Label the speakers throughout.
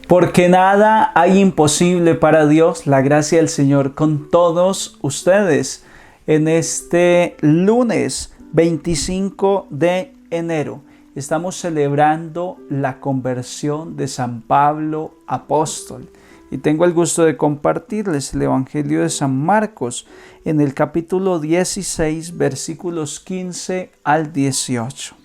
Speaker 1: Porque nada hay imposible para Dios. La gracia del Señor con todos ustedes en este lunes 25 de enero. Estamos celebrando la conversión de San Pablo apóstol. Y tengo el gusto de compartirles el Evangelio de San Marcos en el capítulo 16, versículos 15 al 18.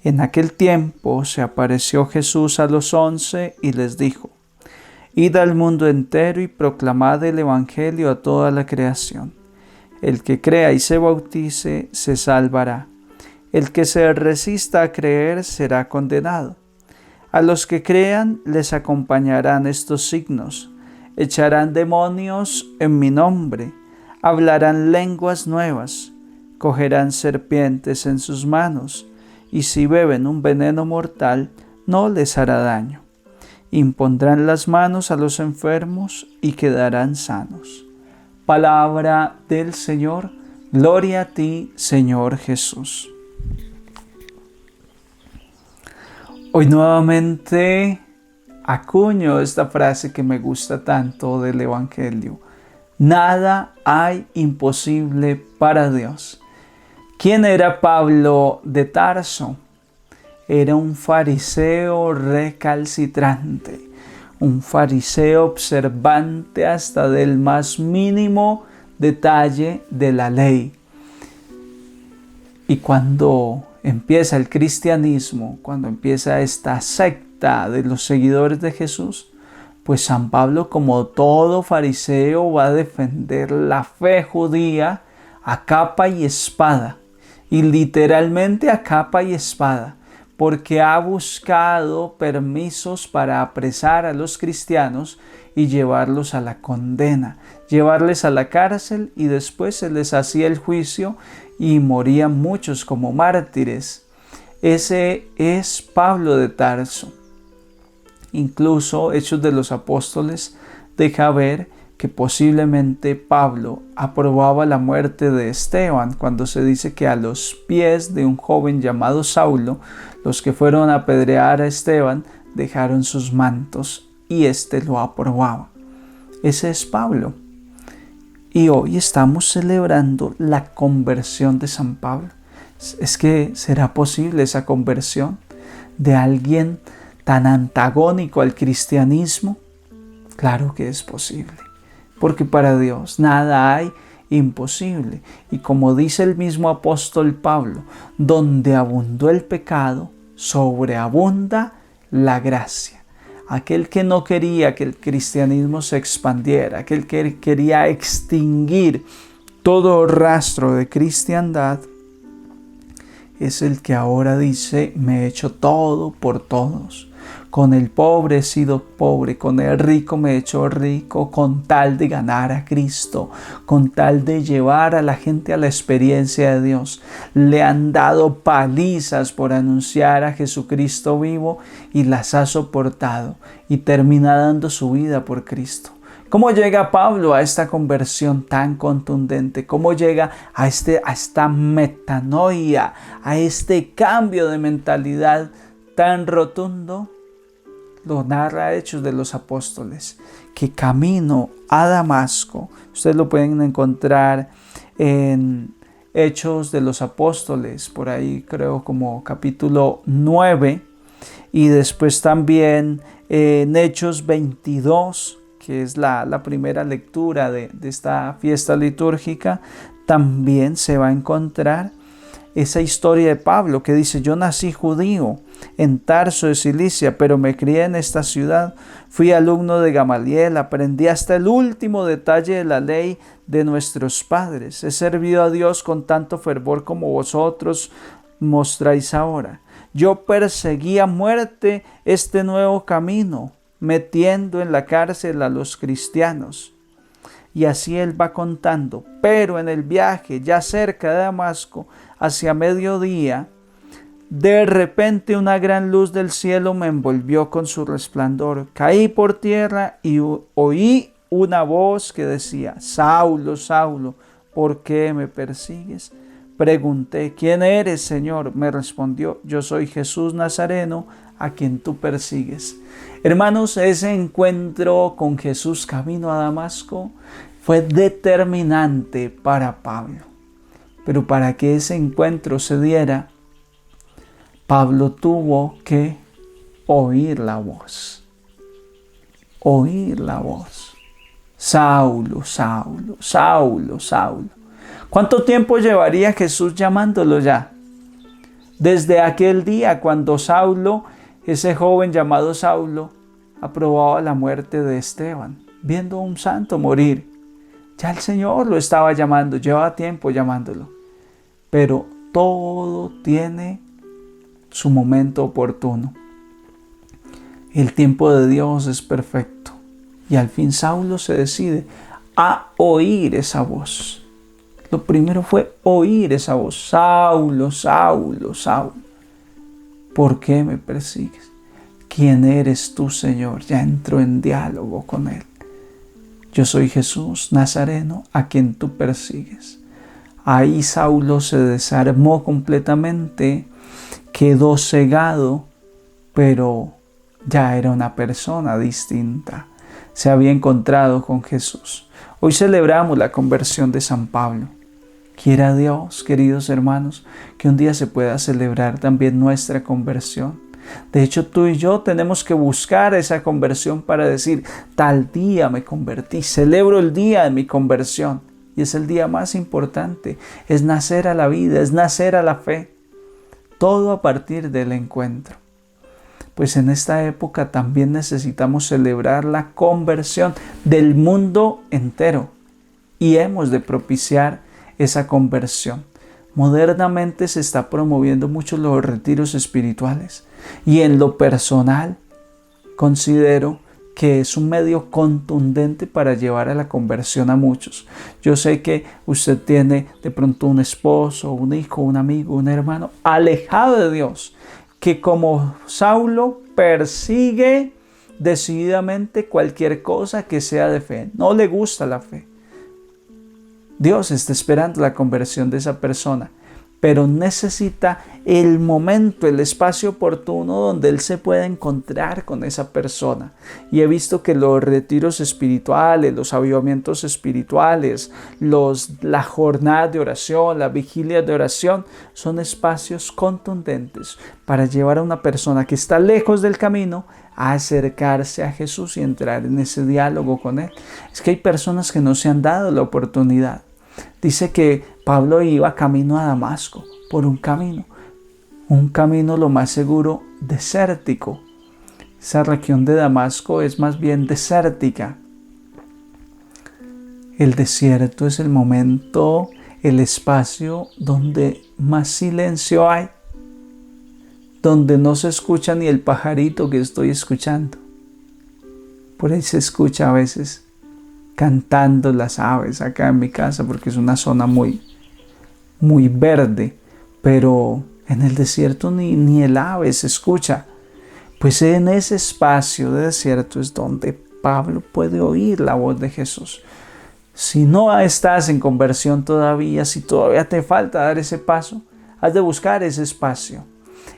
Speaker 1: En aquel tiempo se apareció Jesús a los 11 y les dijo: Id al mundo entero y proclamad el Evangelio a toda la creación. El que crea y se bautice se salvará. El que se resista a creer será condenado. A los que crean les acompañarán estos signos: echarán demonios en mi nombre, hablarán lenguas nuevas, cogerán serpientes en sus manos, y si beben un veneno mortal, no les hará daño. Impondrán las manos a los enfermos y quedarán sanos. Palabra del Señor. Gloria a ti, Señor Jesús. Hoy nuevamente acuño esta frase que me gusta tanto del Evangelio. Nada hay imposible para Dios. ¿Quién era Pablo de Tarso? Era un fariseo recalcitrante, un fariseo observante hasta del más mínimo detalle de la ley. Y cuando empieza el cristianismo, cuando empieza esta secta de los seguidores de Jesús, pues San Pablo, como todo fariseo, va a defender la fe judía a capa y espada. Y literalmente a capa y espada, porque ha buscado permisos para apresar a los cristianos y llevarlos a la condena, llevarles a la cárcel, y después se les hacía el juicio y morían muchos como mártires. Ese es Pablo de Tarso. Incluso Hechos de los Apóstoles deja ver que posiblemente Pablo aprobaba la muerte de Esteban, cuando se dice que a los pies de un joven llamado Saulo, los que fueron a apedrear a Esteban dejaron sus mantos y éste lo aprobaba. Ese es Pablo. Y hoy estamos celebrando la conversión de San Pablo. ¿Es que será posible esa conversión de alguien tan antagónico al cristianismo? Claro que es posible. Porque para Dios nada hay imposible. Y como dice el mismo apóstol Pablo, donde abundó el pecado, sobreabunda la gracia. Aquel que no quería que el cristianismo se expandiera, aquel que quería extinguir todo rastro de cristiandad, es el que ahora dice: me he hecho todo por todos. Con el pobre he sido pobre, con el rico me he hecho rico, con tal de ganar a Cristo, con tal de llevar a la gente a la experiencia de Dios. Le han dado palizas por anunciar a Jesucristo vivo y las ha soportado y termina dando su vida por Cristo. ¿Cómo llega Pablo a esta conversión tan contundente? ¿Cómo llega a esta metanoia, a este cambio de mentalidad tan rotundo? Lo narra Hechos de los Apóstoles, que camino a Damasco, ustedes lo pueden encontrar en Hechos de los Apóstoles, por ahí creo como capítulo 9, y después también en Hechos 22, que es la primera lectura de esta fiesta litúrgica, también se va a encontrar esa historia de Pablo que dice: yo nací judío en Tarso de Cilicia, pero me crié en esta ciudad. Fui alumno de Gamaliel, aprendí hasta el último detalle de la ley de nuestros padres. He servido a Dios con tanto fervor como vosotros mostráis ahora. Yo perseguí a muerte este nuevo camino, metiendo en la cárcel a los cristianos. Y así él va contando. Pero en el viaje, ya cerca de Damasco, hacia mediodía, de repente una gran luz del cielo me envolvió con su resplandor. Caí por tierra y oí una voz que decía: Saulo, Saulo, ¿por qué me persigues? Pregunté: ¿quién eres, Señor? Me respondió: yo soy Jesús Nazareno, a quien tú persigues. Hermanos, ese encuentro con Jesús camino a Damasco fue determinante para Pablo. Pero para que ese encuentro se diera, Pablo tuvo que oír la voz. Oír la voz. Saulo, Saulo, Saulo, Saulo. ¿Cuánto tiempo llevaría Jesús llamándolo ya? Desde aquel día cuando Saulo, ese joven llamado Saulo, aprobaba la muerte de Esteban, viendo a un santo morir. Ya el Señor lo estaba llamando, llevaba tiempo llamándolo. Pero todo tiene su momento oportuno. El tiempo de Dios es perfecto. Y al fin Saulo se decide a oír esa voz. Lo primero fue oír esa voz. Saulo, Saulo, Saulo, ¿por qué me persigues? ¿Quién eres tú, Señor? Ya entró en diálogo con él. Yo soy Jesús Nazareno, a quien tú persigues. Ahí Saulo se desarmó completamente, quedó cegado, pero ya era una persona distinta. Se había encontrado con Jesús. Hoy celebramos la conversión de San Pablo. Quiera Dios, queridos hermanos, que un día se pueda celebrar también nuestra conversión. De hecho, tú y yo tenemos que buscar esa conversión para decir: tal día me convertí, celebro el día de mi conversión. Y es el día más importante, es nacer a la vida, es nacer a la fe. Todo a partir del encuentro. Pues en esta época también necesitamos celebrar la conversión del mundo entero. Y hemos de propiciar esa conversión. Modernamente se está promoviendo mucho los retiros espirituales. Y en lo personal, considero que es un medio contundente para llevar a la conversión a muchos. Yo sé que usted tiene de pronto un esposo, un hijo, un amigo, un hermano alejado de Dios, que como Saulo persigue decididamente cualquier cosa que sea de fe. No le gusta la fe. Dios está esperando la conversión de esa persona, pero necesita el momento, el espacio oportuno donde él se pueda encontrar con esa persona. Y he visto que los retiros espirituales, los avivamientos espirituales, la jornada de oración, las vigilias de oración, son espacios contundentes para llevar a una persona que está lejos del camino a acercarse a Jesús y entrar en ese diálogo con Él. Es que hay personas que no se han dado la oportunidad. Dice que Pablo iba camino a Damasco, por un camino lo más seguro desértico. Esa región de Damasco es más bien desértica. El desierto es el momento, el espacio donde más silencio hay, donde no se escucha ni el pajarito que estoy escuchando. Por ahí se escucha a veces cantando las aves acá en mi casa, porque es una zona muy verde, pero en el desierto ni el ave se escucha. Pues en ese espacio de desierto es donde Pablo puede oír la voz de Jesús. Si no estás en conversión todavía, si todavía te falta dar ese paso, has de buscar ese espacio.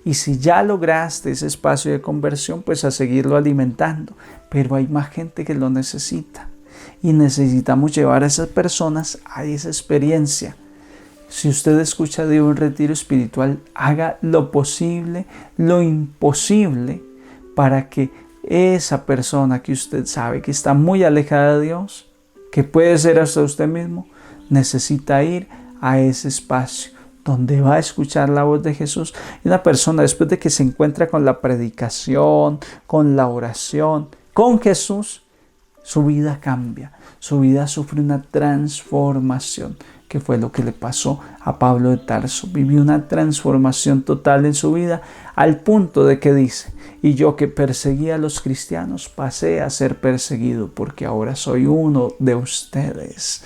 Speaker 1: Y si ya lograste ese espacio de conversión, pues a seguirlo alimentando. Pero hay más gente que lo necesita. Y necesitamos llevar a esas personas a esa experiencia. Si usted escucha de un retiro espiritual, haga lo posible, lo imposible, para que esa persona que usted sabe que está muy alejada de Dios, que puede ser hasta usted mismo, necesita ir a ese espacio donde va a escuchar la voz de Jesús. Y una persona, después de que se encuentra con la predicación, con la oración, con Jesús, su vida cambia, su vida sufre una transformación, que fue lo que le pasó a Pablo de Tarso. Vivió una transformación total en su vida, al punto de que dice: y yo que perseguía a los cristianos, pasé a ser perseguido, porque ahora soy uno de ustedes.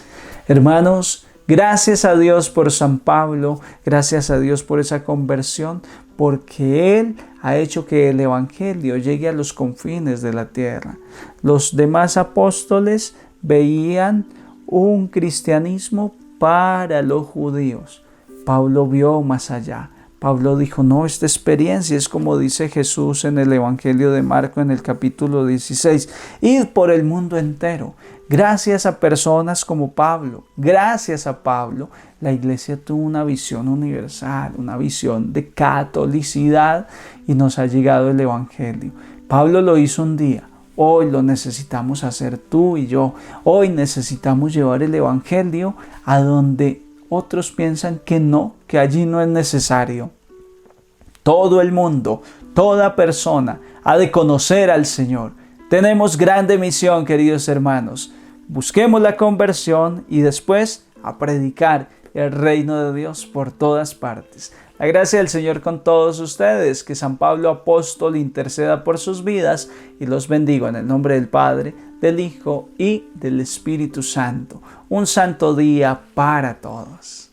Speaker 1: Hermanos, gracias a Dios por San Pablo, gracias a Dios por esa conversión, porque Él ha hecho que el Evangelio llegue a los confines de la tierra. Los demás apóstoles veían un cristianismo para los judíos, Pablo vio más allá. Pablo dijo, no, esta experiencia es como dice Jesús en el Evangelio de Marco en el capítulo 16, id por el mundo entero. Gracias a personas como Pablo, gracias a Pablo, la iglesia tuvo una visión universal, una visión de catolicidad y nos ha llegado el Evangelio. Pablo lo hizo un día. Hoy lo necesitamos hacer tú y yo. Hoy necesitamos llevar el Evangelio a donde otros piensan que no, que allí no es necesario. Todo el mundo, toda persona ha de conocer al Señor. Tenemos grande misión, queridos hermanos. Busquemos la conversión y después a predicar el reino de Dios por todas partes. La gracia del Señor con todos ustedes, que San Pablo Apóstol interceda por sus vidas y los bendigo en el nombre del Padre, del Hijo y del Espíritu Santo. Un santo día para todos.